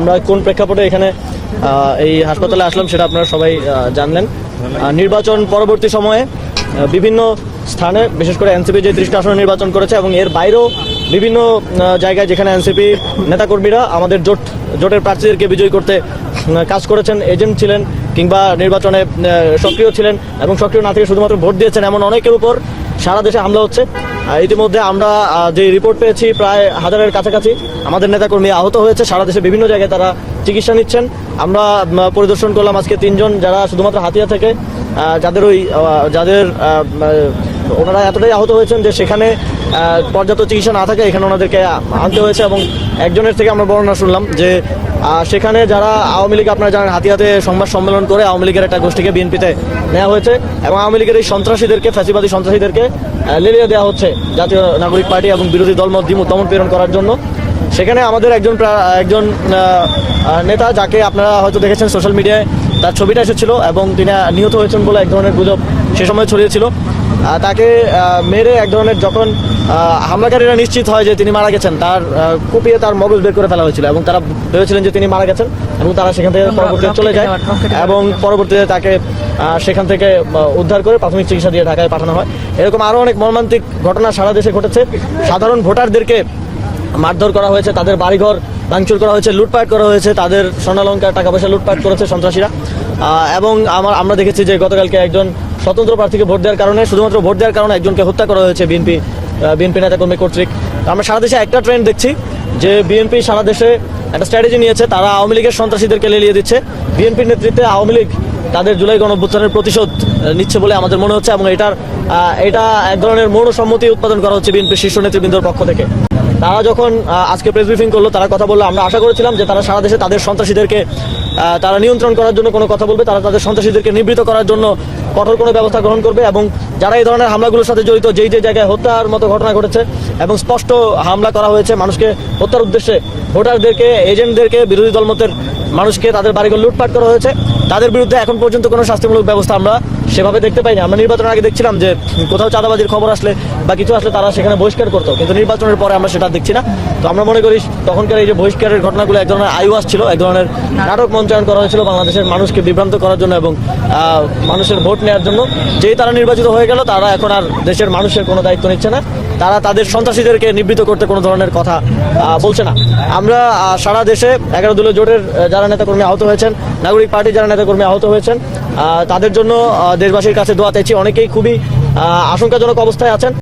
আমরা কোন প্রেক্ষাপটে এখানে এই হাসপাতালে আসলাম সেটা আপনারা সবাই জানলেন। নির্বাচন পরবর্তী সময়ে বিভিন্ন স্থানে বিশেষ করে এনসিপি যে 30টা আসনে নির্বাচন করেছে এবং এর বাইরেও বিভিন্ন জায়গায় যেখানে এনসিপি নেতাকর্মীরা আমাদের জোটের প্রার্থীদেরকে বিজয়ী করতে কাজ করেছেন, এজেন্ট ছিলেন কিংবা নির্বাচনে সক্রিয় ছিলেন এবং সক্রিয় না থেকে শুধুমাত্র ভোট দিয়েছেন, এমন অনেকের উপর সারা দেশে হামলা হচ্ছে। ইতিমধ্যে আমরা যে রিপোর্ট পেয়েছি প্রায় 1000-এর কাছাকাছি আমাদের নেতাকর্মী আহত হয়েছে। সারা দেশে বিভিন্ন জায়গায় তারা চিকিৎসা নিচ্ছেন। আমরা পরিদর্শন করলাম আজকে 3 জন যারা শুধুমাত্র হাতিয়া থেকে যাদের ওনারা এতটাই আহত হয়েছেন যে সেখানে পর্যাপ্ত চিকিৎসা না থাকে এখানে ওনাদেরকে আনতে হয়েছে। এবং একজনের থেকে আমরা বর্ণনা শুনলাম যে সেখানে যারা আওয়ামী লীগ, আপনারা জানেন, হাতিয়াতে সংবাদ সম্মেলন করে আওয়ামী লীগের একটা গোষ্ঠীকে বিএনপিতে নেওয়া হয়েছে এবং আওয়ামী লীগের এই সন্ত্রাসীদেরকে, ফ্যাসিবাদী সন্ত্রাসীদেরকে লেলিয়ে দেওয়া হচ্ছে জাতীয় নাগরিক পার্টি এবং বিরোধী দলমত দমন পীড়ন করার জন্য। সেখানে আমাদের একজন নেতা, যাকে আপনারা হয়তো দেখেছেন সোশ্যাল মিডিয়ায়, তার ছবিটা এসেছিল এবং তিনি নিহত হয়েছেন বলে এক ধরনের গুজব সে সময় ছড়িয়েছিল। তাকে মেরে এক ধরনের, যখন হামলাকারীরা নিশ্চিত হয় যে তিনি মারা গেছেন, তার কুপিয়ে তার মগজ বের করে ফেলা হয়েছিল এবং তারা ভেবেছিলেন যে তিনি মারা গেছেন এবং তারা সেখান থেকে পরবর্তীতে চলে যায় এবং পরবর্তীতে তাকে সেখান থেকে উদ্ধার করে প্রাথমিক চিকিৎসা দিয়ে ঢাকায় পাঠানো হয়। এরকম আরও অনেক মর্মান্তিক ঘটনা সারা দেশে ঘটেছে। সাধারণ ভোটারদেরকে মারধর করা হয়েছে, তাদের বাড়িঘর ভাঙচুর করা হয়েছে, লুটপাট করা হয়েছে, তাদের স্বর্ণালংকার, টাকা পয়সা লুটপাট করেছে সন্ত্রাসীরা। এবং আমরা দেখেছি যে গতকালকে একজন স্বতন্ত্র প্রার্থীকে ভোট দেওয়ার কারণে, শুধুমাত্র ভোট দেওয়ার কারণে একজনকে হত্যা করা হয়েছে বিএনপি নেতাকর্মী কর্তৃক। আমরা সারা দেশে একটা ট্রেন্ড দেখছি যে বিএনপি সারা দেশে একটা স্ট্র্যাটেজি নিয়েছে, তারা আওয়ামী লীগের সন্ত্রাসীদেরকে লেলিয়ে দিচ্ছে। বিএনপির নেতৃত্বে আওয়ামী লীগ তাদের জুলাই গণঅভ্যুত্থানের প্রতিশোধ নিচ্ছে বলে আমাদের মনে হচ্ছে এবং এটা এক ধরনের মৌনসম্মতি উৎপাদন করা হচ্ছে বিএনপির শীর্ষ নেতৃবৃন্দর পক্ষ থেকে। তারা যখন আজকে প্রেস ব্রিফিং করলো, তারা কথা বললো, আমরা আশা করেছিলাম যে তারা সারা দেশে তাদের সন্ত্রাসীদেরকে তারা নিয়ন্ত্রণ করার জন্য কোনো কথা বলবে, তারা তাদের সন্ত্রাসীদেরকে নিবৃত করার জন্য কঠোর কোনো ব্যবস্থা গ্রহণ করবে এবং যারা এই ধরনের হামলাগুলোর সাথে জড়িত, যেই জায়গায় হত্যার মতো ঘটনা ঘটেছে এবং স্পষ্ট হামলা করা হয়েছে মানুষকে হত্যার উদ্দেশ্যে, ভোটারদেরকে, এজেন্টদেরকে, বিরোধী দলমতের মানুষকে তাদের বাড়িঘর লুটপাট করা হয়েছে, তাদের বিরুদ্ধে এখন পর্যন্ত কোনো শাস্তিমূলক ব্যবস্থা আমরা সেভাবে দেখতে পাইনি। আমরা নির্বাচনের আগে দেখছিলাম যে কোথাও চাঁদাবাজির খবর আসলে বা কিছু আসলে তারা সেখানে বহিষ্কার করতো, কিন্তু নির্বাচনের পরে আমরা সেটা দেখছি না। তো আমরা মনে করি তখনকার এই যে বহিষ্কারের ঘটনাগুলো এক ধরনের আইওয়াস ছিল, এক ধরনের নাটক মঞ্চায়ন করা হয়েছিল বাংলাদেশের মানুষকে বিভ্রান্ত করার জন্য এবং মানুষের ভোট নেওয়ার জন্য। যেই তারা নির্বাচিত হয়ে গেল, তারা এখন আর দেশের মানুষের কোনো দায়িত্ব নিচ্ছে না, তারা তাদের সন্ত্রাসীদেরকে নিবৃত করতে কোনো ধরনের কথা বলছে না। আমরা সারা দেশে 11 দলীয় জোটের যারা নেতাকর্মী আহত হয়েছেন, নাগরিক পার্টির যারা নেতাকর্মী আহত হয়েছেন, তাদের জন্য দেশবাসীর কাছে দোয়া চাইছি। অনেকেই খুবই আশঙ্কাজনক অবস্থায় আছেন।